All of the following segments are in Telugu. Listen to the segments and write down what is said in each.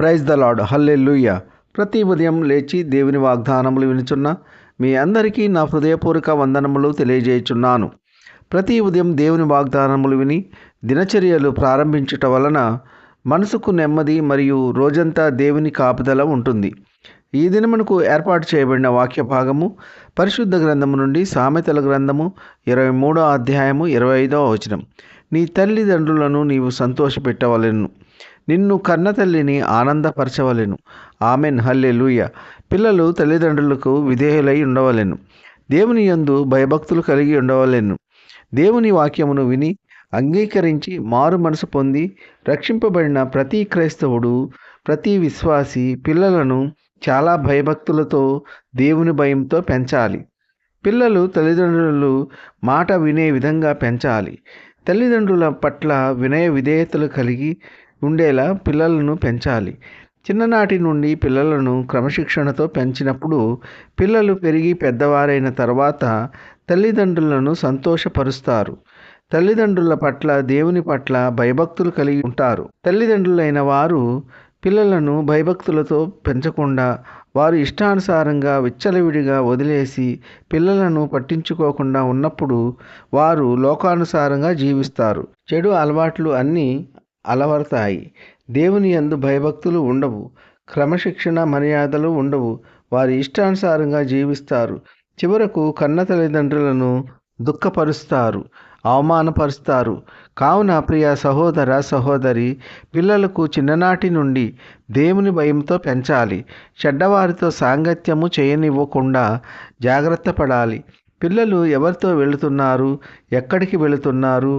Praise the lord. హల్లెలూయా. ప్రతి ఉదయం లేచి దేవుని వాగ్దానములు వినుచున్న మీ అందరికీ నా హృదయపూర్వక వందనములు తెలియజేయుచున్నాను. ప్రతి ఉదయం దేవుని వాగ్దానములు విని దినచర్యలు ప్రారంభించుట వలన మనసుకు నెమ్మది మరియు రోజంతా దేవుని కాపుదల ఉంటుంది. ఈ దినమునకు ఏర్పాటు చేయబడిన వాక్య భాగము పరిశుద్ధ గ్రంథము నుండి సామెతల గ్రంథము 23వ అధ్యాయము 25వ వచనం. నీ తల్లిదండ్రులను నీవు సంతోషపెట్టవలెను, నిన్ను కన్న తల్లిని ఆనందపరచవలెను. ఆమెన్. హల్లెలూయా. పిల్లలు తల్లిదండ్రులకు విధేయులై ఉండవలెను. దేవుని యందు భయభక్తులు కలిగి ఉండవలెను. దేవుని వాక్యమును విని అంగీకరించి మారు మనసు పొంది రక్షింపబడిన ప్రతి క్రైస్తవుడు, ప్రతి విశ్వాసి పిల్లలను చాలా భయభక్తులతో దేవుని భయంతో పెంచాలి. పిల్లలు తల్లిదండ్రులు మాట వినే విధంగా పెంచాలి. తల్లిదండ్రుల పట్ల వినయ విధేయతలు కలిగి ఉండేలా పిల్లలను పెంచాలి. చిన్ననాటి నుండి పిల్లలను క్రమశిక్షణతో పెంచినప్పుడు పిల్లలు పెరిగి పెద్దవారైన తర్వాత తల్లిదండ్రులను సంతోషపరుస్తారు. తల్లిదండ్రుల పట్ల దేవుని పట్ల భయభక్తులు కలిగి ఉంటారు. తల్లిదండ్రులైన వారు పిల్లలను భయభక్తులతో పెంచకుండా వారు ఇష్టానుసారంగా విచ్చలవిడిగా వదిలేసి పిల్లలను పట్టించుకోకుండా ఉన్నప్పుడు వారు లోకానుసారంగా జీవిస్తారు. చెడు అలవాట్లు అన్నీ అలవడతాయి. దేవుని యందు భయభక్తులు ఉండవు. క్రమశిక్షణ మర్యాదలు ఉండవు. వారి ఇష్టానుసారంగా జీవిస్తారు. చివరకు కన్న తల్లిదండ్రులను దుఃఖపరుస్తారు, అవమానపరుస్తారు. కావున ప్రియ సహోదర సహోదరి, పిల్లలకు చిన్ననాటి నుండి దేవుని భయంతో పెంచాలి. చెడ్డవారితో సాంగత్యము చేయనివ్వకుండా జాగ్రత్త పడాలి. పిల్లలు ఎవరితో వెళుతున్నారు, ఎక్కడికి వెళుతున్నారు,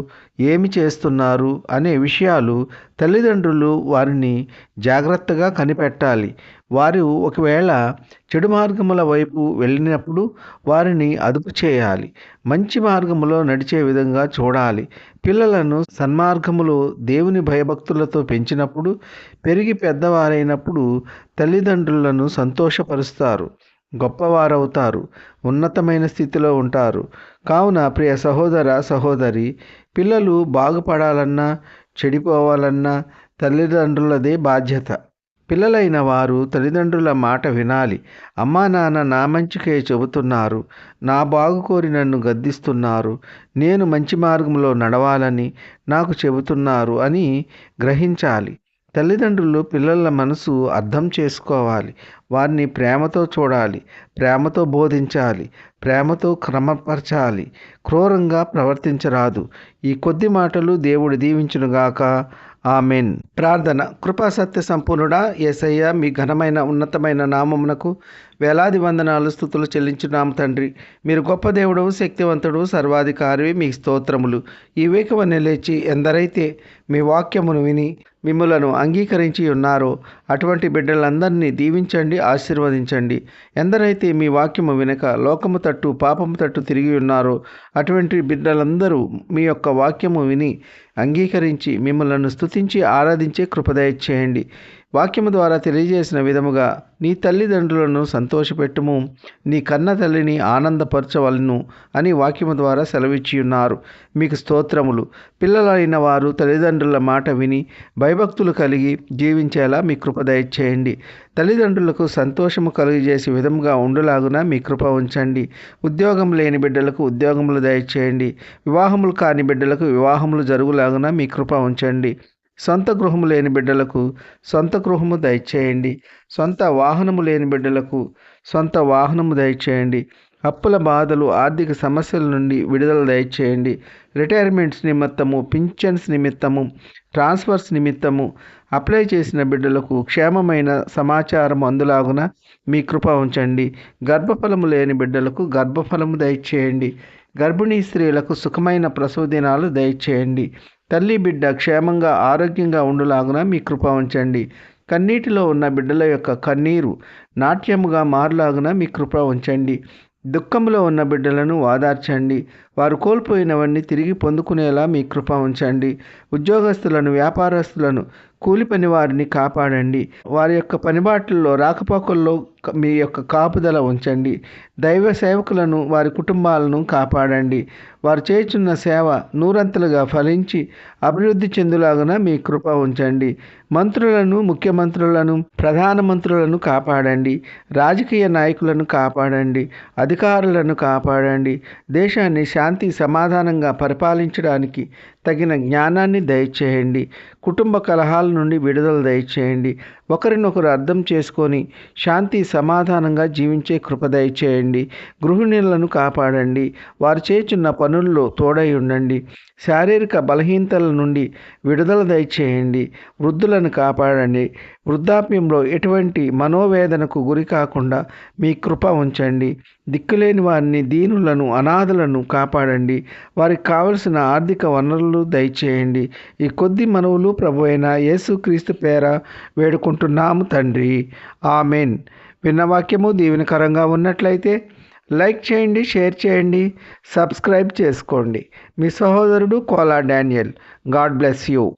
ఏమి చేస్తున్నారు అనే విషయాలు తల్లిదండ్రులు వారిని జాగ్రత్తగా కనిపెట్టాలి. వారు ఒకవేళ చెడు మార్గముల వైపు వెళ్ళినప్పుడు వారిని అదుపు చేయాలి. మంచి మార్గములో నడిచే విధంగా చూడాలి. పిల్లలను సన్మార్గములో దేవుని భయభక్తులతో పెంచినప్పుడు పెరిగి పెద్దవారైనప్పుడు తల్లిదండ్రులను సంతోషపరుస్తారు, గొప్పవారవుతారు, ఉన్నతమైన స్థితిలో ఉంటారు. కావున ప్రియ సహోదర సహోదరి, పిల్లలు బాగుపడాలన్నా చెడిపోవాలన్నా తల్లిదండ్రులదే బాధ్యత. పిల్లలైన వారు తల్లిదండ్రుల మాట వినాలి. అమ్మా నాన్న నా మంచికే చెబుతున్నారు, నా బాగు కోరి నన్ను గద్దిస్తున్నారు, నేను మంచి మార్గంలో నడవాలని నాకు చెబుతున్నారు అని గ్రహించాలి. తల్లిదండ్రులు పిల్లల మనసు అర్థం చేసుకోవాలి. వారిని ప్రేమతో చూడాలి, ప్రేమతో బోధించాలి, ప్రేమతో క్రమపరచాలి. క్రూరంగా ప్రవర్తించరాదు. ఈ కొద్ది మాటలు దేవుడు దీవించునుగాక. ఆమెన్. ప్రార్థన. కృపా సత్య సంపూర్ణుడా యేసయ్య, మీ ఘనమైన ఉన్నతమైన నామమునకు వేలాది వందనాలు స్తుతులు చెల్లించున్నాము తండ్రి. మీరు గొప్ప దేవుడు, శక్తివంతుడు, సర్వాధికారి. మీ స్తోత్రములు. ఈ వేకువనే లేచి ఎందరైతే మీ వాక్యమును విని మిమ్ములను అంగీకరించి ఉన్నారో అటువంటి బిడ్డలందరినీ దీవించండి, ఆశీర్వదించండి. ఎందరైతే మీ వాక్యము వినక లోకము తట్టు పాపము తట్టు తిరిగి ఉన్నారో అటువంటి బిడ్డలందరూ మీ యొక్క వాక్యము విని అంగీకరించి మిమ్మలను స్తుతించి ఆరాధించే కృప దయచేయండి. వాక్యము ద్వారా తెలియజేసిన విధముగా నీ తల్లిదండ్రులను సంతోషపెట్టుము, నీ కన్న తల్లిని ఆనందపరచవలను అని వాక్యము ద్వారా సెలవిచ్చి ఉన్నారు. మీకు స్తోత్రములు. పిల్లలైన వారు తల్లిదండ్రుల మాట విని భయభక్తులు కలిగి జీవించేలా మీ కృప దయచేయండి. తల్లిదండ్రులకు సంతోషము కలిగజేసే విధముగా ఉండులాగున మీ కృప ఉంచండి. ఉద్యోగం లేని బిడ్డలకు ఉద్యోగములు దయచేయండి. వివాహములు కాని బిడ్డలకు వివాహములు జరుగులాగున మీ కృప ఉంచండి. సొంత గృహము లేని బిడ్డలకు సొంత గృహము దయచేయండి. సొంత వాహనము లేని బిడ్డలకు సొంత వాహనము దయచేయండి. అప్పుల బాధలు, ఆర్థిక సమస్యల నుండి విడుదల దయచేయండి. రిటైర్మెంట్స్ నిమిత్తము, పింఛన్స్ నిమిత్తము, ట్రాన్స్ఫర్స్ నిమిత్తము అప్లై చేసిన బిడ్డలకు క్షేమమైన సమాచారం అందులాగున మీ కృప ఉంచండి. గర్భఫలము లేని బిడ్డలకు గర్భఫలము దయచేయండి. గర్భిణీ స్త్రీలకు సుఖమైన ప్రసవ దినాలు దయచేయండి. తల్లి బిడ్డ క్షేమంగా ఆరోగ్యంగా ఉండులాగున మీ కృప ఉంచండి. కన్నీటిలో ఉన్న బిడ్డల యొక్క కన్నీరు నాట్యముగా మారులాగున మీ కృప ఉంచండి. దుఃఖంలో ఉన్న బిడ్డలను ఓదార్చండి. వారు కోల్పోయినవన్నీ తిరిగి పొందుకునేలా మీ కృప ఉంచండి. ఉద్యోగస్తులను, వ్యాపారస్తులను కూలి పని వారిని కాపాడండి. వారి యొక్క పనిబాట్లలో రాకపోకల్లో మీ యొక్క కాపుదల ఉంచండి. దైవ సేవకులను వారి కుటుంబాలను కాపాడండి. వారు చేస్తున్న సేవ నూరంతలుగా ఫలించి అభివృద్ధి చెందులాగున మీ కృప ఉంచండి. మంత్రులను, ముఖ్యమంత్రులను, ప్రధానమంత్రులను కాపాడండి. రాజకీయ నాయకులను కాపాడండి. అధికారులను కాపాడండి. దేశాన్ని శాంతి సమాధానంగా పరిపాలించడానికి తగిన జ్ఞానాన్ని దయచేయండి. కుటుంబ కలహాల నుండి విడుదల దయచేయండి. ఒకరినొకరు అర్థం చేసుకొని శాంతి సమాధానంగా జీవించే కృప దయచేయండి. గృహిణులను కాపాడండి. వారు చేస్తున్న పనుల్లో తోడై ఉండండి. శారీరక బలహీనతల నుండి విడుదల దయచేయండి. వృద్ధులను కాపాడండి. వృద్ధాప్యంలో ఎటువంటి మనోవేదనకు గురి కాకుండా మీ కృప ఉంచండి. దిక్కులేని వారిని, దీనులను, అనాథలను కాపాడండి. వారికి కావలసిన ఆర్థిక వనరులు దయచేయండి. ఈ కొద్ది మనవులు ప్రభువైన యేసుక్రీస్తు పేర వేడుకుంటున్నాము తండ్రి. ఆమెన్. విన్న వాక్యము దీవెనకరంగా ఉన్నట్లయితే లైక్ చేయండి, షేర్ చేయండి, సబ్స్క్రైబ్ చేసుకోండి. మీ సహోదరుడు Kola Daniel. God bless you.